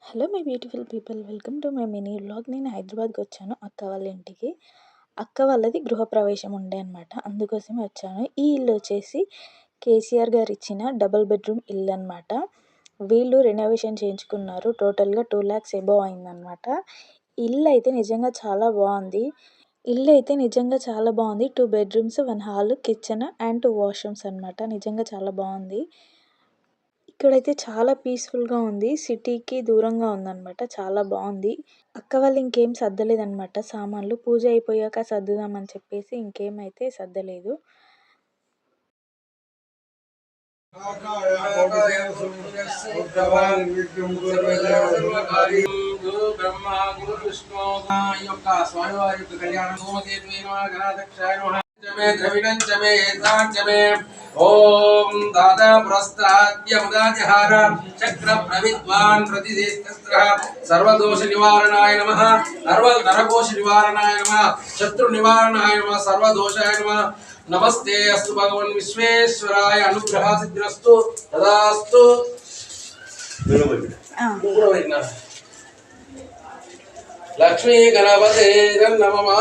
Hello my beautiful people, welcome to my mini vlog. నేను హైదరాబాద్కి వచ్చాను అక్క వాళ్ళ ఇంటికి. అక్క వాళ్ళది గృహప్రవేశం ఉండే అనమాట, అందుకోసమే వచ్చాను. ఈ ఇల్లు వచ్చేసి కేసీఆర్ గారు ఇచ్చిన డబుల్ బెడ్రూమ్ ఇల్లు అనమాట. వీళ్ళు రెనోవేషన్ చేయించుకున్నారు. టోటల్గా 2 lakhs ఎబోవ్ అయిందనమాట. ఇల్లు అయితే నిజంగా చాలా బాగుంది. 2 bedrooms, 1 hall, kitchen and 2 washrooms అనమాట. నిజంగా చాలా బాగుంది. ఇక్కడైతే చాలా పీస్‌ఫుల్‌గా ఉంది. సిటీకి దూరంగా ఉందనమాట. చాలా బావుంది. అక్క వాళ్ళు ఇంకేం సర్దలేదనమాట సామాన్లు. పూజ అయిపోయాక సర్దుదామని చెప్పేసి ఇంకేమైతే సర్దలేదు. స్వామివారి యొక్క కళ్యాణం ఓం దాదా పురస్తాద్యముదాజహార చక్ర ప్రవిద్వాన్ ప్రతిదేస్తస్త్ర సర్వదోష నివారణాయ నమః నరకోశ నివారణాయ నమః శత్రు నివారణాయ నమః సర్వదోషాయ నమః నమస్తే అస్తు భగవన్ విశ్వేశ్వరాయ అనుగ్రహ సిద్ధిరస్తు తదాస్తు. లక్ష్మీ గణపతే నమః.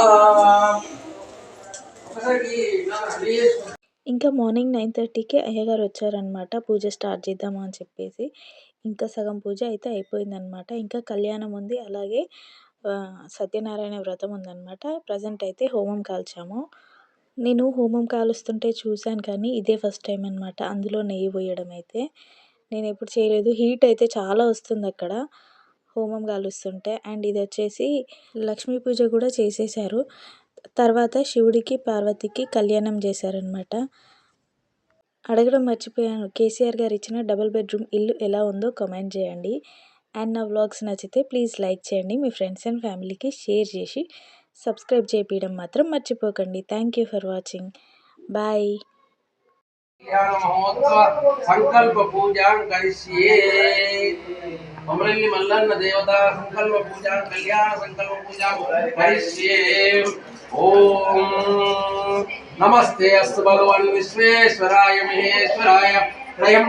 ఇంకా మార్నింగ్ 9:30కి అయ్యగారు వచ్చారనమాట. పూజ స్టార్ట్ చేద్దామా అని చెప్పేసి. ఇంకా సగం పూజ అయితే అయిపోయిందనమాట. ఇంకా కళ్యాణం ఉంది, అలాగే సత్యనారాయణ వ్రతం ఉందనమాట. ప్రజెంట్ అయితే హోమం కాల్చాము. నేను హోమం కాలుస్తుంటే చూశాను, కానీ ఇదే ఫస్ట్ టైం అనమాట అందులో నెయ్యి పోయడం అయితే. నేను ఎప్పుడు చేయలేదు. హీట్ అయితే చాలా వస్తుంది అక్కడ హోమం కాలుస్తుంటే. అండ్ ఇది వచ్చేసి లక్ష్మీ పూజ కూడా చేసేసారు. తర్వాత శివుడికి పార్వతికి కళ్యాణం చేశారనమాట. అడగడం మర్చిపోయాను, కేసీఆర్ గారు ఇచ్చిన డబుల్ బెడ్రూమ్ ఇల్లు ఎలా ఉందో కామెంట్ చేయండి. అండ్ నా వ్లాగ్స్ నచ్చితే ప్లీజ్ లైక్ చేయండి. మీ ఫ్రెండ్స్ అండ్ ఫ్యామిలీకి షేర్ చేసి సబ్స్క్రైబ్ చేయడం మాత్రం మర్చిపోకండి. Thank you for watching. Bye. సంకల్ప పూజాం కరిష్యే. మల్లన్న దేవత సంకల్ప పూజాం కళ్యాణ సంకల్ప పూజాం కరిష్యే. ఓం నమస్తే అస్తు భగవన్ విశ్వేశ్వరాయ మహేశ్వరాయ త్రయం